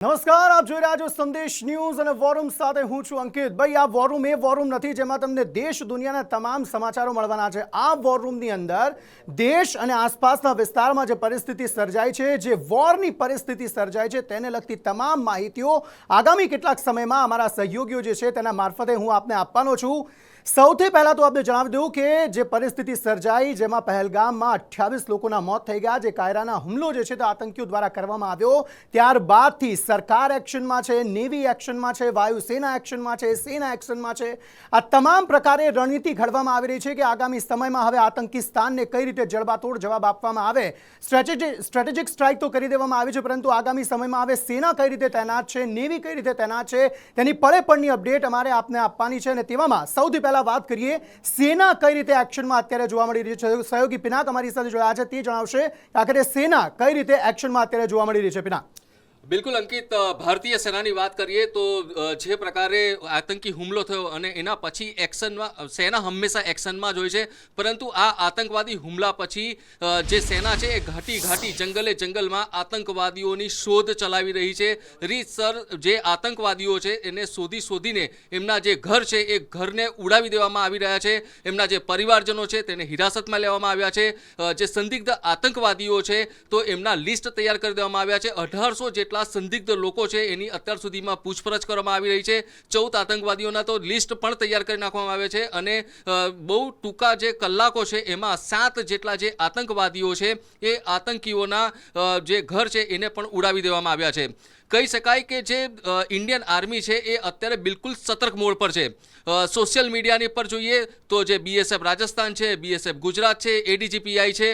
નમસ્કાર, આપ જોઈ રહ્યા છો સંદેશ ન્યૂઝ અને વોરૂમ સાથે હું છું અંકિત. ભાઈ, આ વોરૂમ એ વોરૂમ નથી જેમાં તમને દેશ દુનિયાના તમામ સમાચારો મળવાના છે. આ વોરૂમની અંદર દેશ અને આસપાસના વિસ્તારમાં જે પરિસ્થિતિ સર્જાય છે, જે વોરની પરિસ્થિતિ સર્જાય છે, તેને લગતી તમામ માહિતીઓ આગામી કેટલાક સમયમાં અમારા સહયોગીઓ જે છે તેના મારફતે હું આપને આપવાનો છું. સૌથી પહેલાં તો આપને જણાવી દઉં કે જે પરિસ્થિતિ સર્જાઈ, જેમાં પહેલગામમાં 28 લોકોના મોત થઈ ગયા, જે કાયરાના હુમલો જે છે તે આતંકીઓ દ્વારા કરવામાં આવ્યો, ત્યારબાદથી સરકાર એક્શનમાં છે, નેવી એક્શનમાં છે, વાયુસેના એક્શનમાં છે, સેના એક્શનમાં છે. આ તમામ પ્રકારે રણનીતિ ઘડવામાં આવી રહી છે કે આગામી સમયમાં હવે આતંકી સ્થાનને કઈ રીતે જડબાતોડ જવાબ આપવામાં આવે. સ્ટ્રેટેજિક સ્ટ્રાઇક તો કરી દેવામાં આવી છે, પરંતુ આગામી સમયમાં હવે સેના કઈ રીતે તૈનાત છે, નેવી કઈ રીતે તૈનાત છે, તેની પળેપળની અપડેટ અમારે આપને આપવાની છે. અને તેવામાં સૌથી પહેલા વાત કરીએ સેના કઈ રીતે એક્શનમાં અત્યારે જોવા મળી રહી છે. સહયોગી પિનાક અમારી સાથે જોડાયા છે, તે જણાવશે કે આખરે સેના કઈ રીતે એક્શનમાં અત્યારે જોવા મળી રહી છે. પિનાક. બિલકુલ અંકિત, ભારતીય સેનાની વાત કરીએ તો જે પ્રકારે આતંકી હુમલો થયો અને એના પછી એક્શનમાં સેના હંમેશા એક્શનમાં જ હોય છે, પરંતુ આ આતંકવાદી હુમલા પછી જે સેના છે એ ઘાટી જંગલમાં આતંકવાદીઓની શોધ ચલાવી રહી છે. રીતસર જે આતંકવાદીઓ છે એને શોધીને એમના જે ઘર છે એ ઘરને ઉડાવી દેવામાં આવી રહ્યા છે. એમના જે પરિવારજનો છે તેને હિરાસતમાં લેવામાં આવ્યા છે. જે સંદિગ્ધ આતંકવાદીઓ છે તો એમના લિસ્ટ તૈયાર કરી દેવામાં આવ્યા છે. 1800 જેટલા સંદિગ્ધ લોકો છે એની અત્યાર સુધીમાં પૂછપરછ કરવામાં આવી રહી છે. 14 આતંકવાદીઓના તો લિસ્ટ પણ તૈયાર કરી નાખવામાં આવે છે અને બહુ ટૂંકા જે કલાકો છે એમાં 7 જેટલા જે આતંકવાદીઓ છે એ આતંકીઓના જે ઘર છે એને પણ ઉડાવી દેવામાં આવ્યા છે. કહી શકાય કે જે ઇન્ડિયન આર્મી છે એ અત્યારે બિલકુલ સતર્ક મોડ પર છે. સોશિયલ મીડિયાની પર જોઈએ તો જે બીએસએફ રાજસ્થાન છે, બીએસએફ ગુજરાત છે, એડીજીપીઆઈ છે,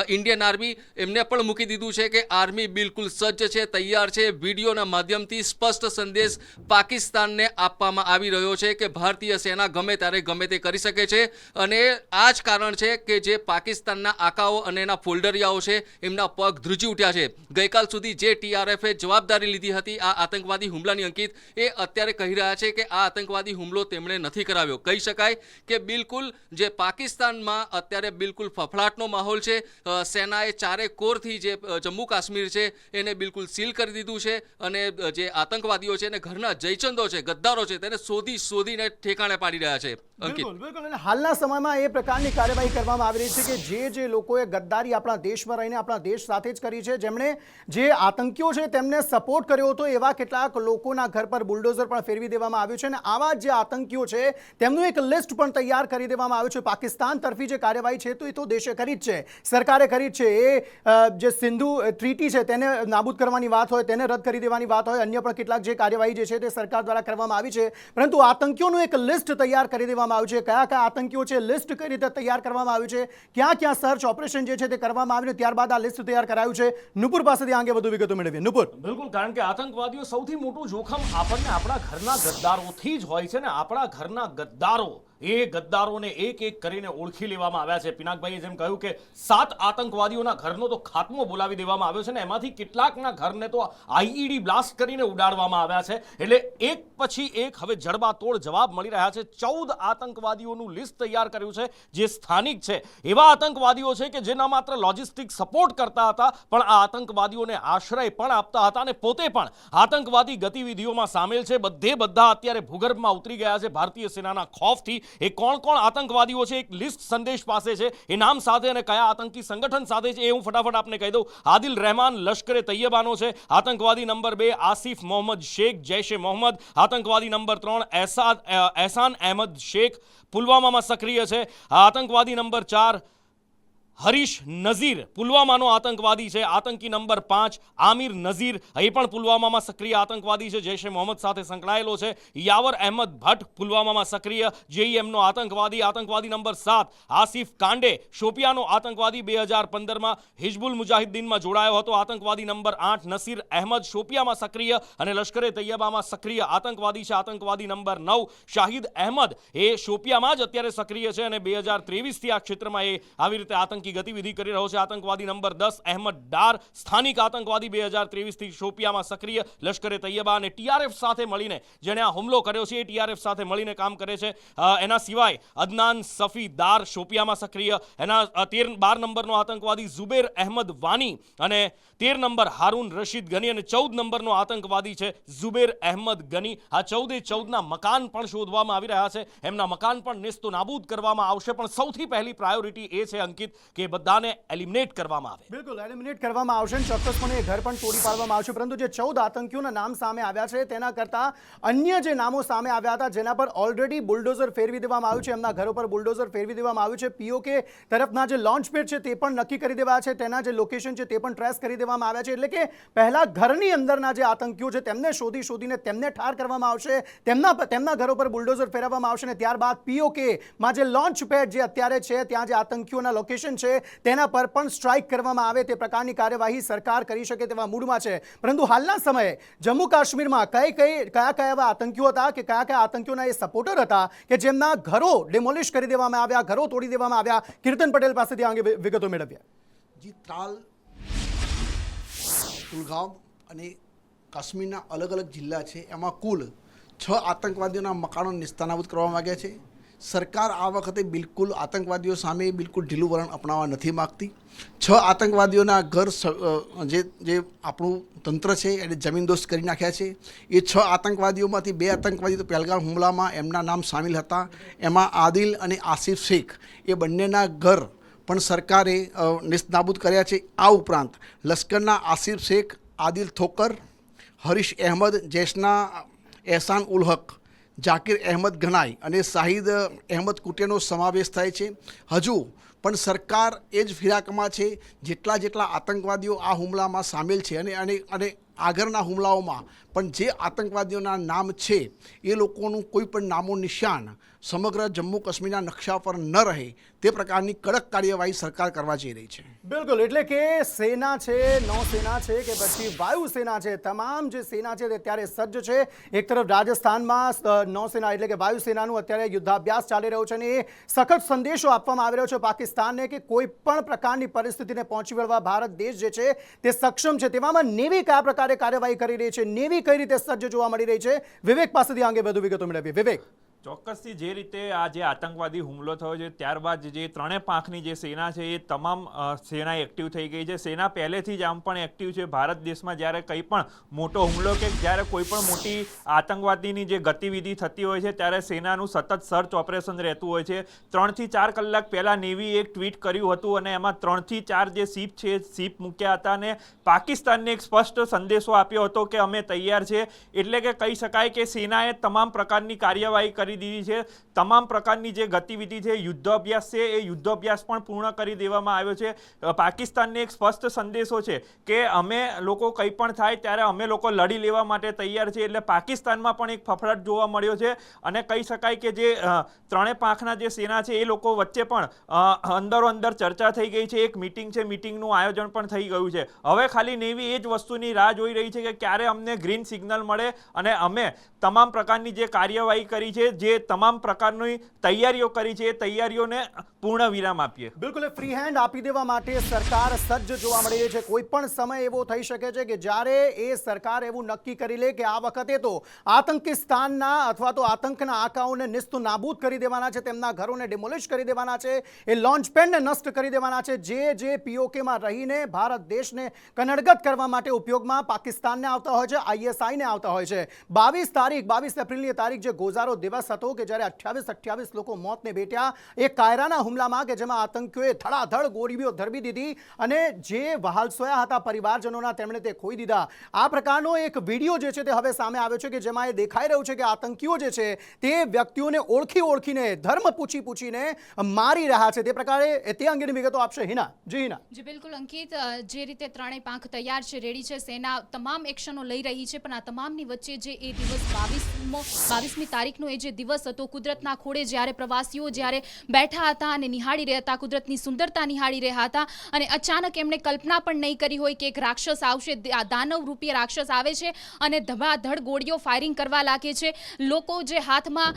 ઇન્ડિયન આર્મી, એમને પણ મૂકી દીધું છે કે આર્મી બિલકુલ સજ્જ છે, તૈયાર છે. વિડીયોના માધ્યમથી સ્પષ્ટ સંદેશ પાકિસ્તાનને આપવામાં આવી રહ્યો છે કે ભારતીય સેના ગમે ત્યારે ગમે તે કરી શકે છે. અને આ જ કારણ છે કે જે પાકિસ્તાનના આકાઓ અને એના ફોલ્ડરિયાઓ છે એમના પગ ધ્રુજી ઉઠ્યા છે. ગઈકાલ સુધી જે ટીઆરએફે જવાબદારી લીધી હતી આ આતંકવાદી હુમલાની, અંકિત, એ અત્યારે કહી રહ્યા છે કે આ આતંકવાદી હુમલો તેમણે નથી કરાવ્યો. કહી શકાય કે બિલકુલ જે પાકિસ્તાનમાં અત્યારે બિલકુલ ફફડાટનો માહોલ છે. સેનાએ ચારે કોરથી જે જમ્મુ કાશ્મીર છે એને બિલકુલ સીલ કરી દીધું છે અને જે આતંકવાદીઓ છે અને ઘરના જયચંદો છે, ગદ્દારો છે, તેને શોધીને ઠેકાણે પાડી રહ્યા છે. બિલકુલ. અને હાલના સમયમાં એ પ્રકારની કાર્યવાહી કરવામાં આવી રહી છે કે જે લોકોએ ગદ્દારી આપણા દેશમાં રહીને આપણા દેશ સાથે જ કરી છે, જેમણે જે આતંકીઓ છે તેમને સપોર્ટ કર્યો હતો, એવા કેટલાક લોકોના ઘર પર બુલડોઝર પણ ફેરવી દેવામાં આવ્યું છે. અને આવા જે આતંકીઓ છે તેમનું એક લિસ્ટ પણ તૈયાર કરી દેવામાં આવ્યું છે. પાકિસ્તાન તરફી જે કાર્યવાહી છે તો એ તો દેશે કરી જ છે, સરકારે કરી જ છે. એ જે સિંધુ ટ્રીટી છે તેને નાબૂદ કરવાની વાત હોય, તેને રદ કરી દેવાની વાત હોય, અન્ય પણ કેટલાક જે કાર્યવાહી જે છે તે સરકાર દ્વારા કરવામાં આવી છે. પરંતુ આતંકીઓનું એક લિસ્ટ તૈયાર કરી દેવામાં આવ્યું છે. કયા આતંકીઓ છે, લિસ્ટ કઈ રીતે તૈયાર કરવામાં આવ્યું છે, ક્યાં સર્ચ ઓપરેશન જે છે તે કરવામાં આવ્યું, ત્યારબાદ આ લિસ્ટ તૈયાર કરાયું છે. નુપુર પાસેથી આ અંગે વધુ વિગતો મેળવીએ. નુપુર. બિલકુલ, કારણ કે આતંકવાદીઓ સૌથી મોટું જોખમ આપણને આપણા ઘરના ગદ્દારોથી જ હોય છે ને. આપણા ઘરના ગદ્દારો, એ ગદ્દારોને એક એક કરીને ઓળખી લેવામાં આવ્યા છે. પિનાકભાઈએ જેમ કહ્યું કે 7 આતંકવાદીઓના ઘરનો તો ખાત્મો બોલાવી દેવામાં આવ્યો છે ને એમાંથી કેટલાકના ઘરને તો આઈઈડી બ્લાસ્ટ કરીને ઉડાડવામાં આવ્યા છે. એટલે એક પછી એક હવે જડબાતોડ જવાબ મળી રહ્યા છે. 14 આતંકવાદીઓનું લિસ્ટ તૈયાર કર્યું છે જે સ્થાનિક છે. એવા આતંકવાદીઓ છે કે જે ન માત્ર લોજિસ્ટિક સપોર્ટ કરતા હતા પણ આ આતંકવાદીઓને આશ્રય પણ આપતા હતા અને પોતે પણ આતંકવાદી ગતિવિધિઓમાં સામેલ છે. બધા અત્યારે ભૂગર્ભમાં ઉતરી ગયા છે ભારતીય સેનાના ખોફથી. એ કોણ આતંકવાદીઓ છે એક લિસ્ટ સંદેશ પાસે છે, એ નામ સાથે અને કયા આતંકી સંગઠન સાથે છે એ હું ફટાફટ આપને કહી દઉં. આદિલ રહેમાન લશ્કરે તૈયબાનો છે. આતંકવાદી નંબર 2 આસિફ મોહમ્મદ શેખ, જૈશે મોહમ્મદ. આતંકવાદી નંબર 3 એહસાન અહેમદ શેખ, પુલવામામાં સક્રિય છે. આતંકવાદી નંબર 4 હરીશ નઝીર, પુલવામાનો આતંકવાદી છે. આતંકી નંબર 5 આમિર નઝીર, એ પણ પુલવામામાં સક્રિય આતંકવાદી છે, જૈશે મોહમ્મદ સાથે સંકળાયેલો છે. યાવર અહેમદ ભટ્ટ, પુલવામામાં સક્રિય જેઈએમનો આતંકવાદી. આતંકવાદી નંબર 7 આસિફ કાંડે, શોપિયાનો આતંકવાદી, 2015માં હિજબુલ મુજાહિદ્દીનમાં જોડાયો હતો. આતંકવાદી નંબર 8 નસીર અહેમદ, શોપિયામાં સક્રિય અને લશ્કરે તૈયબામાં સક્રિય આતંકવાદી છે. આતંકવાદી નંબર 9 શાહિદ અહેમદ, એ શોપિયામાં જ અત્યારે સક્રિય છે અને 2023થી આ ક્ષેત્રમાં એ આવી રીતે આતંકી આતંકી ગતિવિધિ કરી રહ્યો છે. આતંકવાદી નંબર 10 અહેમદ ડાર સ્થાનિક આતંકવાદી 2023થી શોપિયામાં સક્રિય લશ્કરે તૈયબા અને ટીઆરએફ સાથે મળીને જેણે આ હુમલો કર્યો છે એ ટીઆરએફ સાથે મળીને કામ કરે છે. એના સિવાય અદનાન સફી દાર શોપિયામાં સક્રિય, એના 12 નંબરનો આતંકવાદી ઝુબેર અહેમદ વાની અને 13 નંબર હારૂન રશીદ ગની અને 14 નંબરનો આતંકવાદી છે ઝુબેર અહેમદ ગની. આ 14 મકાન પણ શોધવામાં આવી રહ્યા છે. એમના મકાન પણ નેસ્તો નાબૂદ કરવામાં આવશે, પણ સૌથી પહેલી પ્રાયોરિટી એ છે અંકિત કે બધાને એલિમિનેટ કરવામાં આવે. બિલકુલ એલિમિનેટ કરવામાં આવશે અને ચોક્કસપણે એ ઘર પણ તોડી પાડવામાં આવશે. પરંતુ જે 14 આતંકીઓના નામ સામે આવ્યા છે તેના કરતાં અન્ય જે નામો સામે આવ્યા હતા જેના પર ઓલરેડી બુલડોઝર ફેરવી દેવામાં આવ્યું છે, એમના ઘરો પર બુલડોઝર ફેરવી દેવામાં આવ્યું છે. પીઓકે તરફના જે લોન્ચ પેડ છે તે પણ નક્કી કરી દેવાયા છે, તેના જે લોકેશન છે તે પણ ટ્રેસ કરી દેવામાં આવ્યા છે. એટલે કે પહેલા ઘરની અંદરના જે આતંકીઓ છે તેમને શોધીને તેમને ઠાર કરવામાં આવશે, તેમના ઘરો પર બુલડોઝર ફેરવવામાં આવશે અને ત્યારબાદ પીઓકેમાં જે લોન્ચ પેડ જે અત્યારે છે ત્યાં જે આતંકીઓના લોકેશન છે તેના પર પણ સ્ટ્રાઇક કરવામાં આવે તે પ્રકારની કાર્યવાહી સરકાર કરી શકે તેવા મૂડમાં છે. પરંતુ હાલના સમયે જમ્મુ કાશ્મીરમાં કયા એવા આતંકીઓ હતા કે કયા આતંકીઓના એ સપોર્ટર હતા કે જેમના ઘરો ડિમોલિશ કરી દેવામાં આવ્યા, ઘરો તોડી દેવામાં આવ્યા. કીર્તન પટેલ પાસેથી આ અંગે વિગતો મેળવ્યા. જી, ત્રાલ, કુલગામ અને કાશ્મીરના અલગ અલગ જિલ્લા છે એમાં કુલ 6 આતંકવાદીઓના મકાનો નેસ્તનાબૂદ કરવામાં આવ્યા છે. સરકાર આ વખતે બિલકુલ આતંકવાદીઓ સામે બિલકુલ ઢીલું વલણ અપનાવવા નથી માગતી. 6 આતંકવાદીઓના ઘર જે આપણું તંત્ર છે એને જમીનદોસ્ત કરી નાખ્યા છે. એ 6 આતંકવાદીઓમાંથી 2 આતંકવાદી તો પહેલગામ હુમલામાં એમના નામ સામેલ હતા. એમાં આદિલ અને આસિફ શેખ એ બંનેના ઘર પણ સરકારે નેસ્તનાબૂદ કર્યા છે. આ ઉપરાંત લશ્કરના આસિફ શેખ, આદિલ થોકર, હરીશ અહેમદ, જૈશના એહસાન ઉલ હક, જાકીર અહેમદ ગનાઈ અને શાહિદ અહેમદ કુટેનો સમાવેશ થાય છે. હજુ પણ સરકાર એ જ ફિરાકમાં છે જેટલા આતંકવાદીઓ આ હુમલામાં સામેલ છે અને આગળના હુમલાઓમાં પણ જે આતંકવાદીઓના નામ છે એ લોકોનું કોઈ પણ નામો નિશાન સમગ્ર જમ્મુ કાશ્મીરના નકશા પર ન રહે તે પ્રકારની કડક કાર્યવાહી સરકાર કરવા જઈ રહી છે. બિલકુલ, એટલે કે સેના છે, નૌસેના છે કે પછી વાયુસેના છે, તમામ જે સેના છે તે અત્યારે સજ્જ છે. એક તરફ રાજસ્થાનમાં નૌસેના એટલે કે વાયુસેનાનું અત્યારે યુદ્ધાભ્યાસ ચાલી રહ્યો છે અને એ સખત સંદેશો આપવામાં આવી રહ્યો છે પાકિસ્તાનને કે કોઈ પણ પ્રકારની પરિસ્થિતિને પહોંચી વળવા ભારત દેશ જે છે તે સક્ષમ છે. તેવામાં નેવી કયા પ્રકારે કાર્યવાહી કરી રહી છે, નેવી કઈ રીતે સજ્જ જોવા મળી રહી છે, વિવેક પાસેથી આ અંગે વધુ વિગતો મેળવીએ. વિવેક, ચોક્કસથી જે રીતે આ જે આતંકવાદી હુમલો થયો છે ત્યારબાદ જે 3 પાંખની જે સેના છે એ તમામ સેના એક્ટિવ થઈ ગઈ છે. સેના પહેલેથી જ આમ પણ એક્ટિવ છે. ભારત દેશમાં જ્યારે કંઈ પણ મોટો હુમલો કે જ્યારે કોઈ પણ મોટી આતંકવાદીની જે ગતિવિધિ થતી હોય છે ત્યારે સેનાનું સતત સર્ચ ઓપરેશન રહેતું હોય છે. 3 થી 4 કલાક પહેલાં નેવીએ એક ટ્વીટ કર્યું હતું અને એમાં 3 થી 4 જે શિપ છે શિપ મૂક્યા હતા અને પાકિસ્તાનને એક સ્પષ્ટ સંદેશો આપ્યો હતો કે અમે તૈયાર છે. એટલે કે કહી શકાય કે સેનાએ તમામ પ્રકારની કાર્યવાહી કરી દીધી છે. તમામ પ્રકારની જે ગતિવિધિ છે, યુદ્ધ અભ્યાસ છે, એ યુદ્ધ અભ્યાસ પણ પૂર્ણ કરી દેવામાં આવ્યો છે. પાકિસ્તાનને એક સ્પષ્ટ સંદેશો છે કે અમે લોકો કંઈ પણ થાય ત્યારે અમે લોકો લડી લેવા માટે તૈયાર છે. એટલે પાકિસ્તાનમાં પણ એક ફફડાટ જોવા મળ્યો છે અને કહી શકાય કે જે 3 પાંખના જે સેના છે એ લોકો વચ્ચે પણ અંદરો અંદર ચર્ચા થઈ ગઈ છે. એક મીટિંગ છે, મીટિંગનું આયોજન પણ થઈ ગયું છે. હવે ખાલી નેવી એ જ વસ્તુની રાહ જોઈ રહી છે કે ક્યારે અમને ગ્રીન સિગ્નલ મળે અને અમે તમામ પ્રકારની જે કાર્યવાહી કરી છે, જે તમામ પ્રકારની તૈયારીઓ કરી છે એ તૈયારીઓને પૂર્ણ વિરામ આપીએ. બિલકુલ, ફ્રી હેન્ડ આપી દેવા માટે સરકાર સજ્જ જોવા મળી રહી છે. કોઈ પણ સમય એવો થઈ શકે છે કે જ્યારે એ સરકાર એવું નક્કી કરી લે કે આ વખતે તો આતંકિસ્તાનના અથવા તો આતંકના આકાઓને નિસ્તો નાબૂદ કરી દેવાના છે, તેમના ઘરોને ડિમોલિશ કરી દેવાના છે, એ લોન્ચ પેડને નષ્ટ કરી દેવાના છે. જે પીઓકેમાં રહીને ભારત દેશને કનડગત કરવા માટે ઉપયોગમાં પાકિસ્તાનને આવતા હોય છે, આઈએસઆઈને આવતા હોય છે. 22 એપ્રિલની તારીખ જે ગોઝારો દિવસ હતો કે જ્યારે 28 લોકો મોતને ભેટ્યા એ કાયરાના હુમલામાં કે જેમાં આતંકીઓએ ધડાધડ ગોળીઓ ધરબી દીધી અને જે વહાલસોયા હતા પરિવારજનોના તેમણે તે ખોઈ દીધા. આ પ્રકારનો એક વિડીયો જે છે તે હવે સામે આવ્યો છે કે જેમાં એ દેખાઈ રહ્યું છે કે આતંકીઓ જે છે તે વ્યક્તિઓને ઓળખીને ધર્મ પૂછીને મારી રહ્યા છે. તે પ્રકારે તે અંગેની વિગતો આપશે હિના. જી હિના. જી બિલકુલ અંકિત, જે રીતે 3 પાંખ તૈયાર છે, રેડી છે, સેના તમામ એક્શનો લઈ રહી છે, પણ આ તમામની વચ્ચે જે એ દિવસ 22મી તારીખનો એ જે દિવસ હતો, કુદરતના ખોળે જ્યારે પ્રવાસીઓ જ્યારે બેઠા હતા અને નિહાળી રહ્યા હતા, કુદરતની સુંદરતા નિહાળી રહ્યા હતા, અને અચાનક એમણે કલ્પના પણ નહીં કરી હોય કે એક રાક્ષસ આવશે, દાનવ રૂપી રાક્ષસ આવે છે અને ધબાધડ ગોળીઓ ફાયરિંગ કરવા લાગે છે. લોકો જે હાથમાં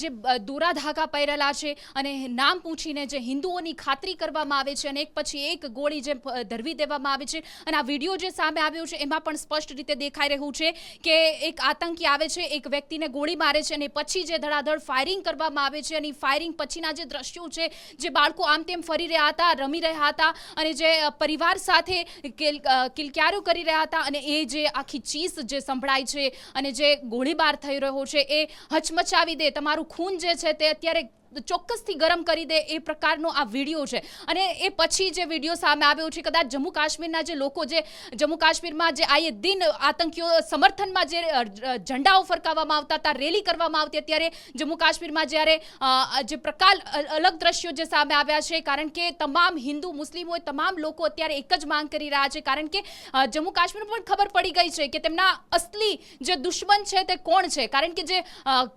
જે દોરા ધાગા પહેરેલા છે અને નામ પૂછીને જે હિન્દુઓની ખાતરી કરવામાં આવે છે અને એક પછી એક ગોળી જે ધરવી દેવામાં આવે છે. અને આ વિડીયો જે સામે આવ્યો છે એમાં પણ સ્પષ્ટ રીતે દેખાઈ રહ્યું છે કે એક આતંકી આવે છે, એક વ્યક્તિને ગોળી મારે છે અને પછી જે ધડાધડ ફાયરિંગ કરવામાં આવે છે અને ફાયરિંગ પછીના જે દ્રશ્યો છે, જે બાળકો આમ તેમ ફરી રહ્યા હતા, રમી રહ્યા હતા અને જે પરિવાર સાથે કિલક્યારો કરી રહ્યા હતા, અને એ જે આખી ચીસ જે સંભળાય છે અને જે ગોળીબાર થઈ રહ્યો છે એ હચમચાવી દે, તમારું ખૂન જે છે તે અત્યારે ચોક્કસથી ગરમ કરી દે એ પ્રકારનો આ વિડીયો છે. અને એ પછી જે વિડીયો સામે આવ્યો છે, કદાચ જમ્મુ કાશ્મીરના જે લોકો જે જમ્મુ કાશ્મીરમાં જે આયે દિન આતંકીઓ સમર્થનમાં જે ઝંડાઓ ફરકાવવામાં આવતા હતા, રેલી કરવામાં આવતી, અત્યારે જમ્મુ કાશ્મીરમાં જ્યારે જે પ્રકાર અલગ દ્રશ્યો જે સામે આવ્યા છે, કારણ કે તમામ હિન્દુ મુસ્લિમો તમામ લોકો અત્યારે એક જ માંગ કરી રહ્યા છે, કારણ કે જમ્મુ કાશ્મીર પણ ખબર પડી ગઈ છે કે તેમના અસલી જે દુશ્મન છે તે કોણ છે, કારણ કે જે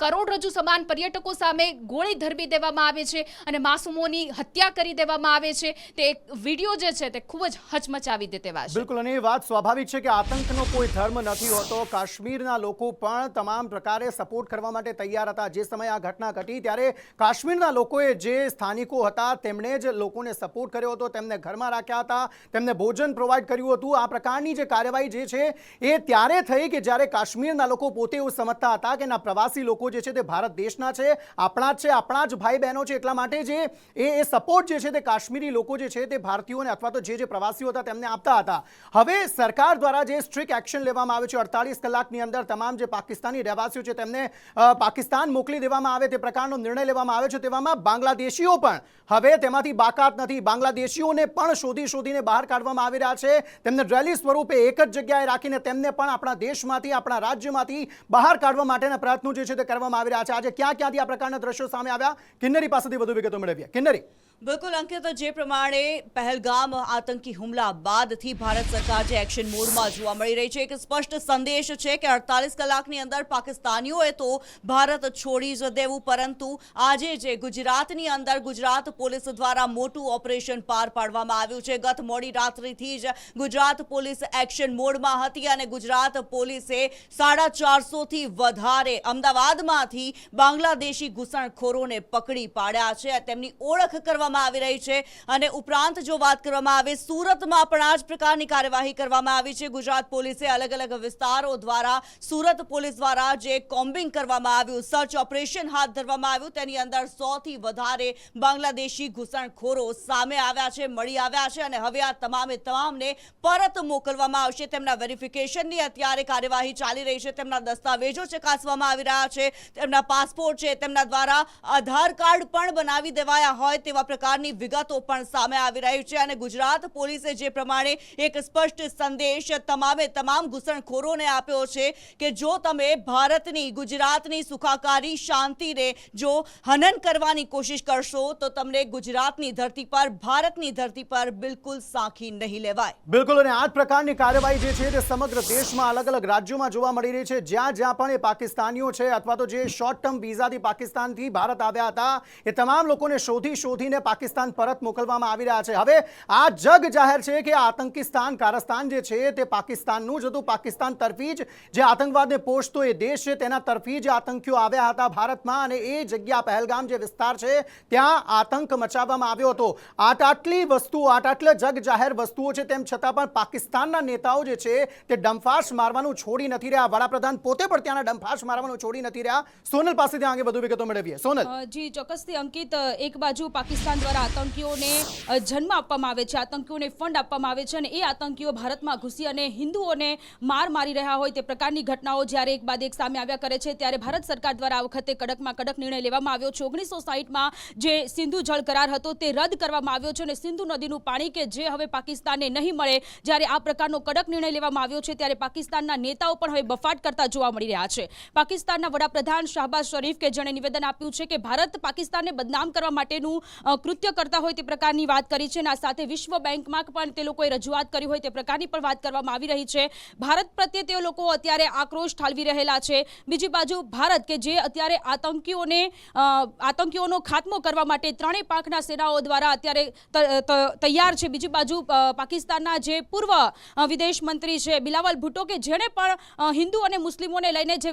કરોડરજ્જુ સમાન પર્યટકો સામે ગોળી ધરબી દેવામાં આવે છે અને માસૂમોની હત્યા કરી દેવામાં આવે છે. તે એક વિડીયો જે છે તે ખૂબ જ હચમચાવી દે તેવા છે. બિલકુલ, અને એ વાત સ્વાભાવિક છે કે આતંકનો કોઈ ધર્મ નથી હોતો. કાશ્મીરના લોકો પણ તમામ પ્રકારે સપોર્ટ કરવા માટે તૈયાર હતા. જે સમયે આ ઘટના ઘટી ત્યારે કાશ્મીરના લોકોએ જે સ્થાનિકો હતા તેમણે જ લોકોને સપોર્ટ કર્યો હતો, તેમને ઘરમાં રાખ્યા હતા, તેમને ભોજન પ્રોવાઈડ કર્યું હતું. આ પ્રકારની જે કાર્યવાહી જે છે એ ત્યારે થઈ કે જ્યારે કાશ્મીરના લોકો પોતે એવું સમજતા હતા કે ના, પ્રવાસી લોકો જે છે તે ભારત દેશના છે, આપણા જ છે, આપણા જ ભાઈ બહેનો છે, એટલા માટે જે એ સપોર્ટ જે છે તે કાશ્મીરી લોકો જે છે તે ભારતીયોને અથવા તો જે પ્રવાસીઓ હતા તેમને આપતા હતા. હવે સરકાર દ્વારા જે સ્ટ્રિક્ટ એક્શન લેવામાં આવે છે, 48 કલાકની અંદર તમામ જે પાકિસ્તાની રહેવાસીઓ છે તેમને પાકિસ્તાન મોકલી દેવામાં આવે તે પ્રકારનો નિર્ણય લેવામાં આવે છે. તેવામાં બાંગ્લાદેશીઓ પણ હવે તેમાંથી બાકાત નથી. બાંગ્લાદેશીઓને પણ શોધીને બહાર કાઢવામાં આવી રહ્યા છે. તેમને રેલી સ્વરૂપે એક જ જગ્યાએ રાખીને તેમને પણ આપણા દેશમાંથી, આપણા રાજ્યમાંથી બહાર કાઢવા માટેના પ્રયત્નો જે છે તે કરવામાં આવી રહ્યા છે. આજે ક્યાંથી આ પ્રકારના દ્રશ્યો સામે આવ્યા, કિન્નરી પાસેથી વધુ વિગતો મેળવીએ. કિન્નરી. બિલકુલ અંકિત, જે પ્રમાણે પહેલગામ આતંકી હુમલા બાદથી ભારત સરકાર જે એક્શન મોડમાં જોવા મળી રહી છે, એક સ્પષ્ટ સંદેશ છે કે 48 કલાકની અંદર પાકિસ્તાનીઓએ તો ભારત છોડી જ દેવું. પરંતુ આજે જે ગુજરાતની અંદર ગુજરાત પોલીસ દ્વારા મોટું ઓપરેશન પાર પાડવામાં આવ્યું છે. ગત મોડી રાત્રિથી જ ગુજરાત પોલીસ એક્શન મોડમાં હતી અને ગુજરાત પોલીસે 450થી વધારે અમદાવાદમાંથી બાંગ્લાદેશી ઘૂસણખોરોને પકડી પાડ્યા છે. તેમની ઓળખ કરવામાં આવી રહી છે અને ઉપરાંત જો વાત કરવામાં આવે, સુરતમાં પણ આ જ પ્રકારની કાર્યવાહી કરવામાં આવી છે. ગુજરાત પોલીસે અલગ અલગ વિસ્તારો દ્વારા, સુરત પોલીસ દ્વારા જે કોમ્બિંગ કરવામાં આવ્યું, સર્ચ ઓપરેશન હાથ ધરવામાં આવ્યું, તેની અંદર 100થી વધારે બાંગ્લાદેશી ઘૂસણખોરો સામે આવ્યા છે, મળી આવ્યા છે અને હવે આ તમામને પરત મોકલવામાં આવશે. તેમના વેરિફિકેશનની અત્યારે કાર્યવાહી ચાલી રહી છે. તેમના દસ્તાવેજો ચકાસવામાં આવી રહ્યા છે, તેમના પાસપોર્ટ છે, તેમના દ્વારા આધાર કાર્ડ પણ બનાવી દેવાયા હોય તેવા પ્રકારની વિગતો પણ સામે આવી રહી છે. અને ગુજરાત પોલીસે જે પ્રમાણે એક સ્પષ્ટ સંદેશ તમામ ઘૂસણખોરોને આપ્યો છે કે જો તમે ભારતની, ગુજરાતની સુખાકારી, શાંતિને જો હનન કરવાની કોશિશ કરશો તો તમને ગુજરાતની ધરતી પર, ભારતની ધરતી પર બિલકુલ સાંખી નહીં લેવાય. બિલકુલ, અને આ જ પ્રકારની કાર્યવાહી જે છે તે સમગ્ર દેશમાં અલગ અલગ રાજ્યોમાં જોવા મળી રહી છે. જ્યાં પણ એ પાકિસ્તાનીઓ છે અથવા તો જે શોર્ટ ટર્મ વિઝાથી પાકિસ્તાનથી ભારત આવ્યા હતા એ તમામ લોકોને શોધીને પાકિસ્તાન પરત મોકલવામાં આવી રહ્યા છે. હવે આ જગ જાહેર છે કે આતંકિસ્તાન, કારસ્તાન જે છે તે પાકિસ્તાનનું જ હતું. પાકિસ્તાન તરફી જ જે આતંકવાદને પોષતો એ દેશ છે તેના તરફી જ આતંકીઓ આવ્યા હતા ભારતમાં અને એ જગ્યા પહેલગામ જે વિસ્તાર છે ત્યાં આતંક મચાવવામાં આવ્યો હતો. આટલી વસ્તુઓ, આટલા જગ જાહેર વસ્તુઓ છે તેમ છતાં પણ પાકિસ્તાનના નેતાઓ જે છે તે ડંફાશ મારવાનું છોડી નથી રહ્યા. વડાપ્રધાન પોતે પણ ત્યાંના ડંફાશ મારવાનું છોડી નથી રહ્યા. સોનલ પાસેથી આગે વધુ વિગતો મેળવીએ. સોનલ. જી ચોક્કસથી અંકિત, એક બાજુ પાકિસ્તાન દ્વારા આતંકીઓને જન્મ આપવામાં આવે છે, આતંકીઓને ફંડ આપવામાં આવે છે અને એ આતંકીઓ ભારતમાં ઘૂસી અને હિન્દુઓને મારી રહ્યા હોય તે પ્રકારની ઘટનાઓ જ્યારે એક બાદ એક સામે આવ્યા કરે છે, ત્યારે ભારત સરકાર દ્વારા આ વખતે કડકમાં કડક નિર્ણય લેવામાં આવ્યો છે. 1960માં જે સિંધુ જળ કરાર હતો તે રદ કરવામાં આવ્યો છે અને સિંધુ નદીનું પાણી કે જે હવે પાકિસ્તાનને નહીં મળે, જ્યારે આ પ્રકારનો કડક નિર્ણય લેવામાં આવ્યો છે ત્યારે પાકિસ્તાનના નેતાઓ પણ હવે બફાટ કરતા જોવા મળી રહ્યા છે. પાકિસ્તાનના વડાપ્રધાન શાહબાઝ શરીફ કે જેણે નિવેદન આપ્યું છે કે ભારત પાકિસ્તાનને બદનામ કરવા માટેનું કૃત્ય કરતા હોય તે પ્રકારની વાત કરી છે અને આ સાથે વિશ્વ બેંકમાં પણ તે લોકોએ રજૂઆત કરી હોય તે પ્રકારની પણ વાત કરવામાં આવી રહી છે. ભારત પ્રત્યે તે લોકો અત્યારે આક્રોશ ઠાલવી રહેલા છે. બીજી બાજુ ભારત કે જે અત્યારે આતંકીઓનો ખાત્મો કરવા માટે ત્રણેય પાંખના સેનાઓ દ્વારા અત્યારે તૈયાર છે. બીજી બાજુ પાકિસ્તાનના જે પૂર્વ વિદેશ મંત્રી છે બિલાવલ ભુટ્ટો કે જેણે પણ હિન્દુ અને મુસ્લિમોને લઈને જે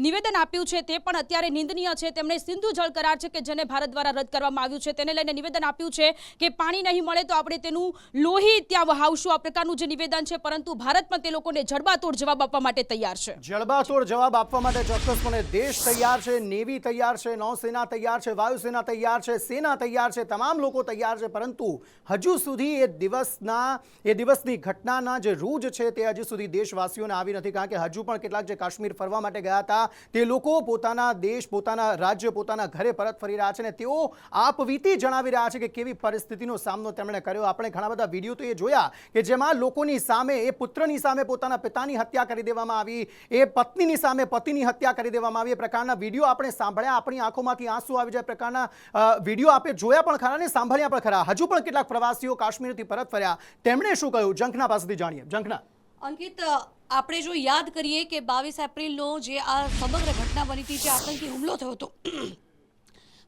નિવેદન આપ્યું છે તે પણ અત્યારે નિંદનીય છે. તેમણે સિંધુ જળ કરાર છે કે જેને ભારત દ્વારા રદ કરવામાં આવ્યું છે તેને લઈને નિવેદન આપ્યું છે કે પાણી નહીં મળે તો આપણે તેનું લોહી ત્યાં વહાવશું, આ પ્રકારનું જે નિવેદન છે. પરંતુ ભારત પણ તે લોકોને જડબાતોડ જવાબ આપવા માટે તૈયાર છે. જડબાતોડ જવાબ આપવા માટે ચોક્કસપણે દેશ તૈયાર છે, નેવી તૈયાર છે, નૌસેના તૈયાર છે, વાયુસેના તૈયાર છે, સેના તૈયાર છે, તમામ લોકો તૈયાર છે. પરંતુ હજુ સુધી એ દિવસની ઘટનાના જે રૂજ છે તે હજુ સુધી દેશવાસીઓને આવી નથી. કારણ કે હજુ પણ કેટલાક જે કાશ્મીર ફરવા માટે ગયા હતા તે લોકો પોતાના દેશ, પોતાના રાજ્ય, પોતાના ઘરે પરત ફરી રહ્યા છે અને તેઓ આપવીતી જણાવી રહ્યા છે કે કેવી પરિસ્થિતિનો સામનો તેમણે કર્યો. આપણે ઘણા બધા વિડીયો તો એ જોયા કે જેમાં લોકોની સામે, એ પુત્રની સામે પોતાના પિતાની હત્યા કરી દેવામાં આવી, એ પત્નીની સામે પતિની હત્યા કરી દેવામાં આવી. એ પ્રકારના વિડીયો આપણે સાંભળ્યા, આપણી આંખોમાંથી આંસુ આવી જાય પ્રકારના વિડીયો આપણે જોયા પણ ખરા ને સાંભળ્યા પણ ખરા. હજુ પણ કેટલાક પ્રવાસીઓ કાશ્મીરથી પરત ફર્યા, તેમણે શું કહ્યું ઝંખના પાસેથી જાણીએ. ઝંખના. અંકિત, આપણે જો યાદ કરીએ કે 22 એપ્રિલનો જે આ સમગ્ર ઘટના બની હતી, જે આતંકી હુમલો થયો હતો,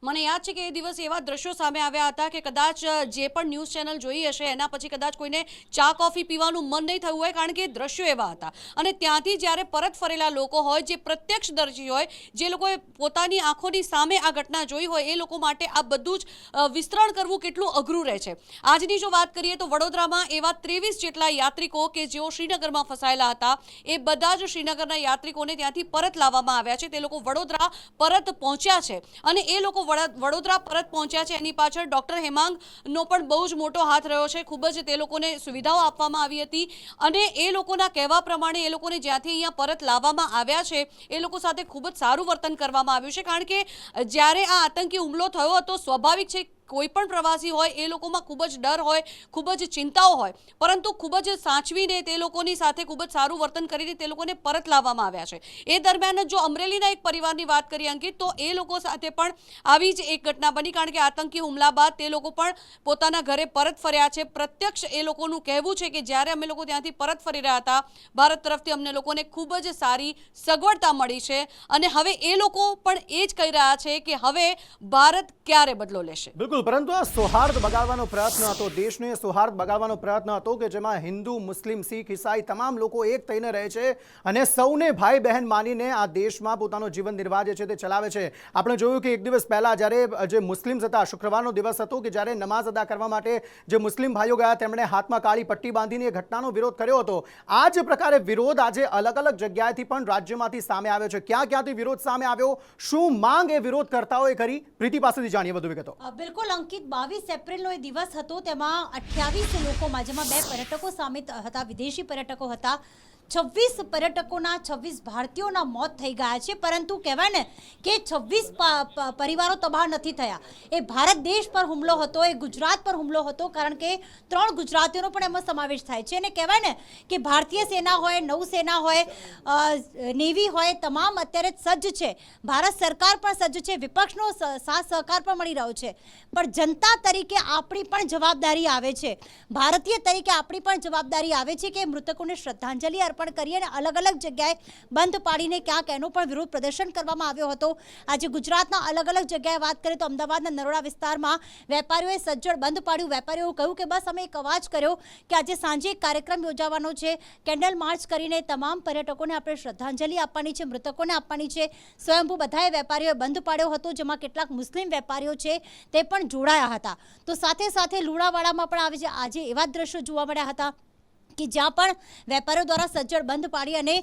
મને યાદ છે કે એ દિવસ એવા દ્રશ્યો સામે આવ્યા હતા કે કદાચ જે પણ ન્યૂઝ ચેનલ જોઈ હશે એના પછી કદાચ કોઈને ચા કોફી પીવાનું મન નહીં થયું હોય, કારણ કે દ્રશ્યો એવા હતા. અને ત્યાંથી જ્યારે પરત ફરેલા લોકો હોય, જે પ્રત્યક્ષદર્શી હોય, જે લોકોએ પોતાની આંખોની સામે આ ઘટના જોઈ હોય, એ લોકો માટે આ બધું જ વિસ્તરણ કરવું કેટલું અઘરું રહે છે. આજની જો વાત કરીએ તો વડોદરામાં એવા 23 જેટલા યાત્રિકો કે જેઓ શ્રીનગરમાં ફસાયેલા હતા, એ બધા જ શ્રીનગરના યાત્રિકોને ત્યાંથી પરત લાવવામાં આવ્યા છે. તે લોકો વડોદરા પરત પહોંચ્યા છે અને એ લોકો વડોદરા પરત પહોંચ્યા છે એની પાછળ ડોક્ટર હેમાંગનો પણ બહુ જ મોટો હાથ રહ્યો છે. ખૂબ જ તે લોકોને સુવિધાઓ આપવામાં આવી હતી અને એ લોકોના કહેવા પ્રમાણે એ લોકોને જ્યાંથી અહીંયા પરત લાવવામાં આવ્યા છે એ લોકો સાથે ખૂબ જ સારું વર્તન કરવામાં આવ્યું છે. કારણ કે જ્યારે આ આતંકી હુમલો થયો હતો, સ્વાભાવિક છે કોઈ પણ પ્રવાસી હોય એ લોકોમાં ખૂબ જ ડર હોય, ખૂબ જ ચિંતાઓ હોય, પરંતુ ખૂબ જ સાચવીને તે લોકોની સાથે ખૂબ જ સારું વર્તન કરીને તે લોકોને પરત લાવવામાં આવ્યા છે. એ દરમિયાન જો અમરેલીના એક પરિવારની વાત કરીએ અંકિત, તો એ લોકો સાથે પણ આવી જ એક ઘટના બની. કારણ કે આતંકી હુમલા બાદ તે લોકો પણ પોતાના ઘરે પરત ફર્યા છે. પ્રત્યક્ષ એ લોકોનું કહેવું છે કે જ્યારે અમે લોકો ત્યાંથી પરત ફરી રહ્યા હતા, ભારત તરફથી અમને લોકોને ખૂબ જ સારી સગવડતા મળી છે અને હવે એ લોકો પણ એ જ કહી રહ્યા છે કે હવે ભારત ક્યારે બદલો લેશે. પરંતુ આ સૌહાર્દ બગાડવાનો પ્રયત્ન હતો, દેશને સૌહાર્દ બગાડવાનો પ્રયત્ન હતો કે જેમાં હિન્દુ, મુસ્લિમ, શીખ, ઈસાઈ તમામ લોકો એક થઈને રહે છે અને સૌને ભાઈ બહેન માનીને આ દેશમાં પોતાનો જીવન નિર્વાહ જે છે તે ચલાવે છે. આપણે જોયું કે એક દિવસ પહેલા જ્યારે જે મુસ્લિમ્સ હતા, શુક્રવારનો દિવસ હતો કે જ્યારે નમાઝ અદા કરવા માટે જે મુસ્લિમ ભાઈઓ ગયા તેમણે હાથમાં કાળી પટ્ટી બાંધીને એ ઘટનાનો વિરોધ કર્યો હતો. આ જ પ્રકારે વિરોધ આજે અલગ અલગ જગ્યાએથી પણ રાજ્યમાંથી સામે આવ્યો છે. ક્યાંથી વિરોધ સામે આવ્યો, શું માંગ એ વિરોધકર્તાઓએ કરી, પ્રીતિ પાસેથી જાણીએ વધુ વિગતો. બિલકુલ અંકિત, 22 એપ્રિલનો એ દિવસ હતો, તેમાં 28 લોકોમાં, જેમાં 2 પર્યટકો સામે હતા, વિદેશી પર્યટકો હતા. 26 પર્યટકોના 26 ભારતીયોના મોત થઈ ગયા છે. પરંતુ કહેવાય ને કે 26 પરિવારો તબાહ નથી થયા. એ ભારત દેશ પર હુમલો હતો, એ ગુજરાત પર હુમલો હતો, કારણ કે 3 ગુજરાતીઓનો પણ એમાં સમાવેશ થાય છે. અને કહેવાય ને કે ભારતીય સેના હોય, નૌસેના હોય, નેવી હોય, તમામ અત્યારે સજ્જ છે. ભારત સરકાર પણ સજ્જ છે, વિપક્ષનો સાથ સહકાર પણ મળી રહ્યો છે. પણ જનતા તરીકે આપણી પણ જવાબદારી આવે છે, ભારતીય તરીકે આપણી પણ જવાબદારી આવે છે કે મૃતકોને શ્રદ્ધાંજલિ અર્પણ કરીએ. અને અલગ અલગ જગ્યાએ બંધ પાડીને ક્યાંક એનો પણ વિરોધ પ્રદર્શન કરવામાં આવ્યો હતો. આજે ગુજરાતના અલગ અલગ જગ્યાએ વાત કરીએ તો અમદાવાદના નરોડા વિસ્તારમાં વેપારીઓએ સજ્જડ બંધ પાડ્યું. વેપારીઓએ કહ્યું કે બસ અમે એક અવાજ કર્યો કે આજે સાંજે એક કાર્યક્રમ યોજાવાનો છે, કેન્ડલ માર્ચ કરીને તમામ પર્યટકોને આપણે શ્રદ્ધાંજલિ આપવાની છે, મૃતકોને આપવાની છે. સ્વયંભૂ બધાએ વેપારીઓએ બંધ પાડ્યો હતો, જેમાં કેટલાક મુસ્લિમ વેપારીઓ છે તે પણ જોડાયા હતા. તો સાથે સાથે લુણાવાડામાં પણ આજે એવા દ્રશ્યો જોવા મળ્યા હતા કે જ્યાં પણ વેપારીઓ દ્વારા સજ્જડ બંધ પાડી અને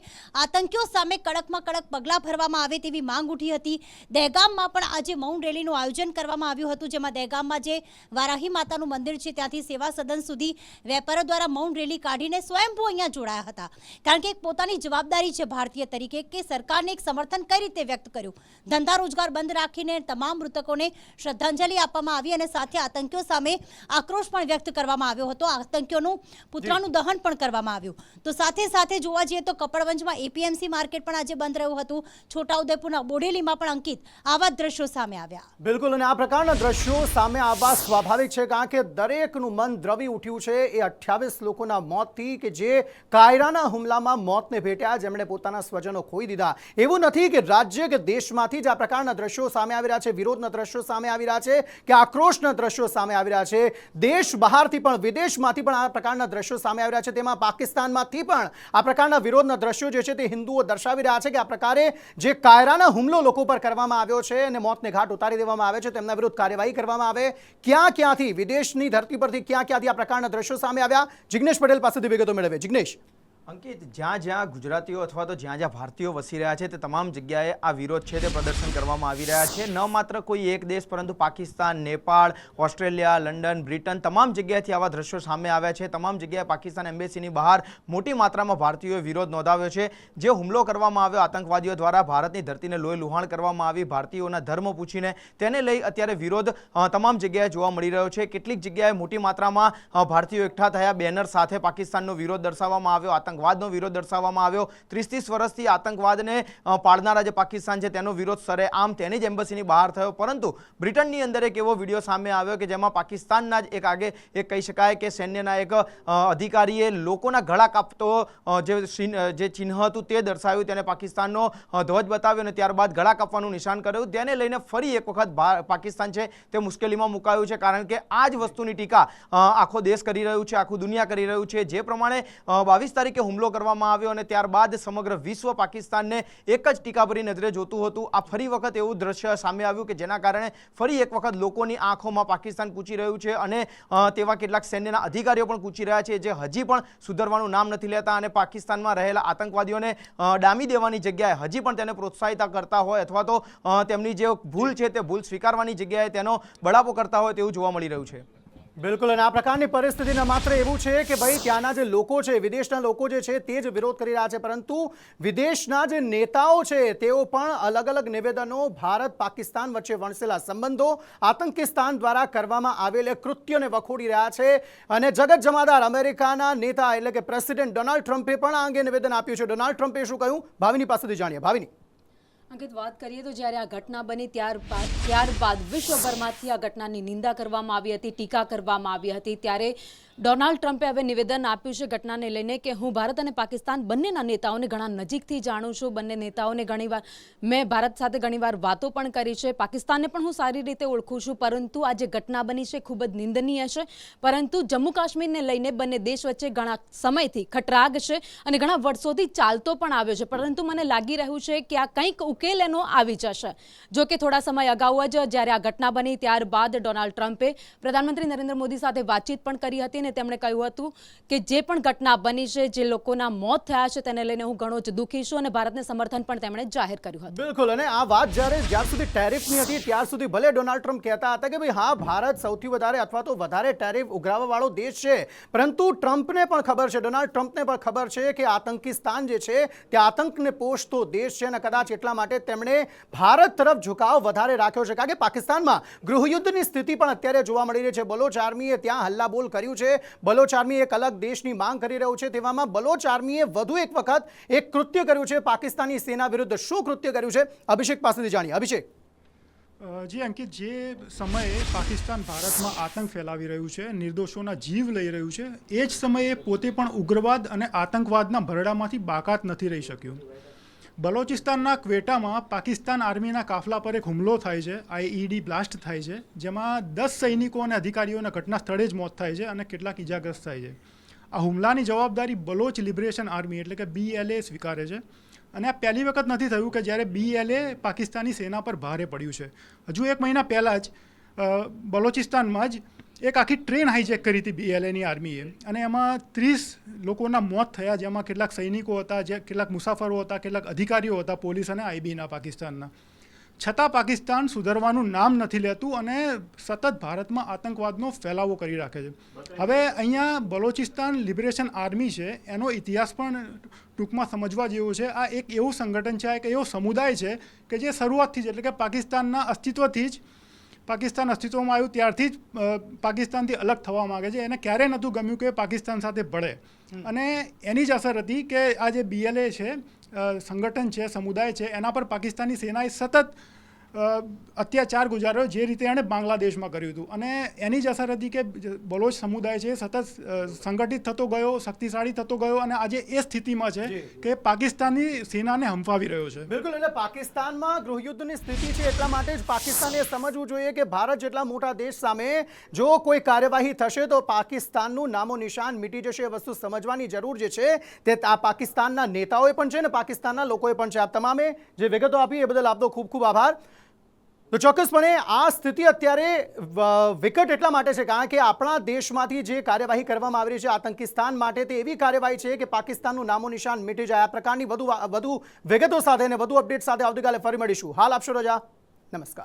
આતંકીઓ સામે કડકમાં કડક પગલાં ભરવામાં આવે તેવી માંગ ઉઠી હતી. દહેગામમાં પણ આજે મૌન રેલીનું આયોજન કરવામાં આવ્યું હતું, જેમાં દહેગામમાં જે વારાહી માતાનું મંદિર છે ત્યાંથી સેવા સદન સુધી વેપારીઓ દ્વારા મૌન રેલી કાઢીને સ્વયંભૂ અહીંયા જોડાયા હતા. કારણ કે એક પોતાની જવાબદારી છે ભારતીય તરીકે કે સરકારને એક સમર્થન કઈ રીતે વ્યક્ત કર્યું, ધંધા રોજગાર બંધ રાખીને તમામ મૃતકોને શ્રદ્ધાંજલિ આપવામાં આવી અને સાથે આતંકીઓ સામે આક્રોશ પણ વ્યક્ત કરવામાં આવ્યો હતો. આતંકીઓનું પુતળાનું દહન પણ કરવામાં આવ્યું. તો સાથે સાથે જોવા જઈએ તો કપડવંજમાં એપીએમસી માર્કેટ પણ આજે બંધ રહ્યું હતું. છોટાઉદેપુરના બોડેલીમાં પણ અંકિત આવા જ દ્રશ્યો સામે આવ્યા. બિલકુલ, અને આ પ્રકારના દ્રશ્યો સામે આવવા સ્વાભાવિક છે, કારણ કે દરેકનું મન દ્રવી ઉઠ્યું છે એ 28 લોકોના મોતથી કે જે કાયરાના હુમલામાં મોતને ભેટ્યા, જેમણે પોતાના સ્વજનો ખોઈ દીધા. એવું નથી કે રાજ્ય કે દેશમાંથી જ આ પ્રકારના દ્રશ્યો સામે આવી રહ્યા છે, વિરોધના દ્રશ્યો સામે આવી રહ્યા છે કે આક્રોશના દ્રશ્યો સામે આવી રહ્યા છે. દેશ બહારથી પણ, વિદેશમાંથી પણ આ પ્રકારના દ્રશ્યો સામે આવી રહ્યા છે. તેમાં પાકિસ્તાનમાંથી પણ આ પ્રકારના વિરોધના દ્રશ્યો જે છે તે હિન્દુઓ દર્શાવી રહ્યા છે કે આ પ્રકારે જે કાયરાના હુમલો લોકો પર કરવામાં આવ્યો છે અને મોતને ઘાટ ઉતારી દેવામાં આવે છે, તેમના વિરુદ્ધ કાર્યવાહી કરવામાં આવે. ક્યાંથી વિદેશની ધરતી પરથી ક્યાંથી આ પ્રકારના દ્રશ્યો સામે આવ્યા, જિગ્નેશ પટેલ પાસેથી વિગતો મેળવે. જિગ્નેશ. અંકિત, જ્યાં ગુજરાતીઓ અથવા તો જ્યાં ભારતીયો વસી રહ્યા છે તે તમામ જગ્યાએ આ વિરોધ છે તે પ્રદર્શન કરવામાં આવી રહ્યા છે. ન માત્ર કોઈ એક દેશ પરંતુ Pakistan, Nepal, Australia, London, Britain તમામ જગ્યાએથી આવા દ્રશ્યો સામે આવ્યા છે. તમામ જગ્યાએ પાકિસ્તાન એમ્બેસીની બહાર મોટી માત્રામાં ભારતીયોએ વિરોધ નોંધાવ્યો છે. જે હુમલો કરવામાં આવ્યો આતંકવાદીઓ દ્વારા, ભારતની ધરતીને લોહી લુહાણ કરવામાં આવી, ભારતીયોના ધર્મ પૂછીને, તેને લઈ અત્યારે વિરોધ તમામ જગ્યાએ જોવા મળી રહ્યો છે. કેટલીક જગ્યાએ મોટી માત્રામાં ભારતીયો એકઠા થયા, બેનર સાથે પાકિસ્તાનનો વિરોધ દર્શાવવામાં આવ્યો, આતંકવાદનો વિરોધ દર્શાવવામાં આવ્યો. 30 વર્ષથી આતંકવાદને પાળનારા જે પાકિસ્તાન છે તેનો વિરોધ સરેઆમ તેની જ એમ્બસીની બહાર થયો. પરંતુ બ્રિટનની અંદર એક એવો વિડીયો સામે આવ્યો કે જેમાં પાકિસ્તાનના જ એક કહી શકાય કે સૈન્યના એક અધિકારીએ લોકોના ગળા કાપતો જે ચિહ્ન હતું તે દર્શાવ્યું, તેને પાકિસ્તાનનો ધ્વજ બતાવ્યો અને ત્યારબાદ ગળા કાપવાનું નિશાન કર્યું. તેને લઈને ફરી એક વખત પાકિસ્તાન છે તે મુશ્કેલીમાં મુકાયું છે, કારણ કે આ જ વસ્તુની ટીકા આખો દેશ કરી રહ્યું છે, આખું દુનિયા કરી રહ્યું છે. જે પ્રમાણે 22 તારીખે હુમલો કરવામાં આવ્યો અને ત્યારબાદ સમગ્ર વિશ્વ પાકિસ્તાનને એક જ ટીકાભરી નજરે જોતું હતું. આ ફરી વખત એવું દ્રશ્ય સામે આવ્યું કે જેના કારણે ફરી એક વખત લોકોની આંખોમાં પાકિસ્તાન કૂચી રહ્યું છે અને તેવા કેટલાક સૈન્યના અધિકારીઓ પણ કૂચી રહ્યા છે, જે હજી પણ સુધરવાનું નામ નથી લેતા અને પાકિસ્તાનમાં રહેલા આતંકવાદીઓને ડામી દેવાની જગ્યાએ હજી પણ તેને પ્રોત્સાહિત કરતા હોય અથવા તો તેમની જે ભૂલ છે તે ભૂલ સ્વીકારવાની જગ્યાએ તેનો બળાપો કરતા હોય તેવું જોવા મળી રહ્યું છે. બિલકુલ, અને આ પ્રકારની પરિસ્થિતિમાં માત્ર એવું છે કે ભાઈ ત્યાંના જે લોકો છે, વિદેશના લોકો જે છે તે જ વિરોધ કરી રહ્યા છે, પરંતુ વિદેશના જે નેતાઓ છે તેઓ પણ અલગ અલગ નિવેદનો ભારત પાકિસ્તાન વચ્ચે વણસેલા સંબંધો, આતંકિસ્તાન દ્વારા કરવામાં આવેલા કૃત્યોને વખોડી રહ્યા છે. અને જગત જમાદાર અમેરિકાના નેતા એટલે કે પ્રેસિડેન્ટ ડોનાલ્ડ ટ્રમ્પે પણ આ અંગે નિવેદન આપ્યું છે. ડોનાલ્ડ ટ્રમ્પે શું કહ્યું, ભાવિની પાસેથી જાણીએ. ભાવિની. અંકિત, વાત કરીએ તો જ્યારે આ ઘટના બની ત્યારબાદ વિશ્વભરમાંથી આ ઘટનાની નિંદા કરવામાં આવી હતી, ટીકા કરવામાં આવી હતી. ત્યારે ડોનાલ્ડ ટ્રમ્પે હવે નિવેદન આપ્યું છે ઘટનાને લઈને કે હું ભારત અને પાકિસ્તાન બંનેના નેતાઓને ઘણા નજીકથી જાણું છું. બંને નેતાઓને મેં ભારત સાથે ઘણીવાર વાતો પણ કરી છે, પાકિસ્તાનને પણ હું સારી રીતે ઓળખું છું. પરંતુ આ જે ઘટના બની છે ખૂબ જ નિંદનીય છે. પરંતુ જમ્મુ કાશ્મીરને લઈને બંને દેશ વચ્ચે ઘણા સમયથી ખટરાગ છે અને ઘણા વર્ષોથી ચાલતો પણ આવ્યો છે. પરંતુ મને લાગી રહ્યું છે કે આ કંઈક ઉકેલ એનો આવી જશે. જો કે થોડા સમય અગાઉ જ જ્યારે આ ઘટના બની ત્યારબાદ ડોનાલ્ડ ટ્રમ્પે પ્રધાનમંત્રી નરેન્દ્ર મોદી સાથે વાતચીત પણ કરી હતી અને તેમણે કહ્યું હતું કે જે પણ ઘટના બની છે, જે લોકોના મોત થયા છે તેને લઈને હું ઘણો જ દુઃખી છું અને ભારતને સમર્થન પણ તેમણે જાહેર કર્યું હતું. બિલકુલ, અને આ વાત જ્યાર સુધી ટેરિફની હતી ત્યાર સુધી ભલે ડોનાલ્ડ ટ્રમ્પ કહેતા હતા કે ભાઈ હા, ભારત સૌથી વધારે અથવા તો વધારે ટેરિફ ઉઘરાવવાવાળો દેશ છે, પરંતુ ટ્રમ્પને પણ ખબર છે, ડોનાલ્ડ ટ્રમ્પને પણ ખબર છે કે આતંકિસ્તાન જે છે તે આતંકને પોષતો દેશ છે અને કદાચ એટલા માટે તેમણે ભારત તરફ ઝુકાવ વધારે રાખ્યો છે. કારણ કે પાકિસ્તાનમાં ગૃહયુદ્ધની સ્થિતિ પણ અત્યારે જોવા મળી રહી છે. બલોચ આર્મીએ ત્યાં હલ્લાબોલ કર્યું છે, બલોચ આર્મી એક અલગ દેશની માંગ કરી રહ્યું છે. તેવામાં બલોચ આર્મીએ વધુ એક વખત એક કૃત્ય કર્યું છે પાકિસ્તાની સેના વિરુદ્ધ. શું કૃત્ય કર્યું છે, અભિષેક પાસેથી જાણીએ. અભિષેક. જી અંકિત, જે સમયે પાકિસ્તાન ભારતમાં આતંક ફેલાવી રહ્યું છે, નિર્દોષોના જીવ લઈ રહ્યું છે, એ જ સમયે પોતે પણ ઉગ્રવાદ અને આતંકવાદના ભરડામાંથી બાકાત નથી રહી શક્યું. બલોચિસ્તાનના ક્વેટામાં પાકિસ્તાન આર્મીના કાફલા પર એક હુમલો થાય છે, IED બ્લાસ્ટ થાય છે, જેમાં 10 સૈનિકો અને અધિકારીઓના ઘટના સ્થળે જ મોત થાય છે અને કેટલાક ઇજાગ્રસ્ત થાય છે. આ હુમલાની જવાબદારી બલોચ લિબરેશન આર્મી એટલે કે BLA સ્વીકારે છે. અને આ પહેલી વખત નથી થયું કે જ્યારે BLA પાકિસ્તાની સેના પર ભારે પડ્યું છે. હજુ 1 મહિના પહેલાં જ બલોચિસ્તાનમાં જ એક આખી ટ્રેન હાઈજેક કરી હતી BLAની આર્મીએ અને એમાં 30 લોકોના મોત થયા, જેમાં કેટલાક સૈનિકો હતા, કેટલાક મુસાફરો હતા, કેટલાક અધિકારીઓ હતા પોલીસ અને IBના પાકિસ્તાનના. છતાં પાકિસ્તાન સુધરવાનું નામ નથી લેતું અને સતત ભારતમાં આતંકવાદનો ફેલાવો કરી રાખે છે. હવે અહીંયા બલોચિસ્તાન લિબરેશન આર્મી છે, એનો ઇતિહાસ પણ ટૂંકમાં સમજવા જેવો છે. આ એક એવું સંગઠન છે, આ એક એવો સમુદાય છે કે જે શરૂઆતથી જ એટલે કે પાકિસ્તાનના અસ્તિત્વથી જ પાકિસ્તાન અસ્તિત્વમાં આવ્યું ત્યારથી જ પાકિસ્તાનથી અલગ થવા માગે છે. એને ક્યારેય નહોતું ગમ્યું કે પાકિસ્તાન સાથે ભળે, અને એની જ અસર હતી કે આ જે BLA છે, સંગઠન છે, સમુદાય છે, એના પર પાકિસ્તાની સેનાએ સતત અત્યાચાર ગુજાર્યો, જે રીતે એણે બાંગ્લાદેશમાં કર્યું હતું. અને એની જ અસર હતી કે બલોચ સમુદાય છે સતત સંગઠિત થતો ગયો, શક્તિશાળી થતો ગયો, અને આજે એ સ્થિતિમાં છે કે પાકિસ્તાની સેનાને હંફાવી રહ્યો છે. બિલકુલ, એટલે પાકિસ્તાનમાં ગૃહયુદ્ધની સ્થિતિ છે, એટલા માટે જ પાકિસ્તાને સમજવું જોઈએ કે ભારત જેટલા મોટા દેશ સામે જો કોઈ કાર્યવાહી થશે તો પાકિસ્તાનનું નામો નિશાન મિટી જશે. એ વસ્તુ સમજવાની જરૂર જે છે તે આ પાકિસ્તાનના નેતાઓએ પણ છે ને પાકિસ્તાનના લોકોએ પણ છે. આપ તમામે જે વિગતો આપી એ બદલ આપનો ખૂબ ખૂબ આભાર. તો ચોક્કસપણે આ સ્થિતિ અત્યારે વિકટ એટલા માટે છે કારણ કે આપણા દેશમાંથી જે કાર્યવાહી કરવામાં આવી રહી છે આતંકિસ્તાન માટે, તે એવી કાર્યવાહી છે કે પાકિસ્તાનનું નામો નિશાન મિટી જાય. આ પ્રકારની વધુ વિગતો સાથે અને વધુ અપડેટ સાથે આવતીકાલે ફરી મળીશું. હાલ આપશો રજા. નમસ્કાર.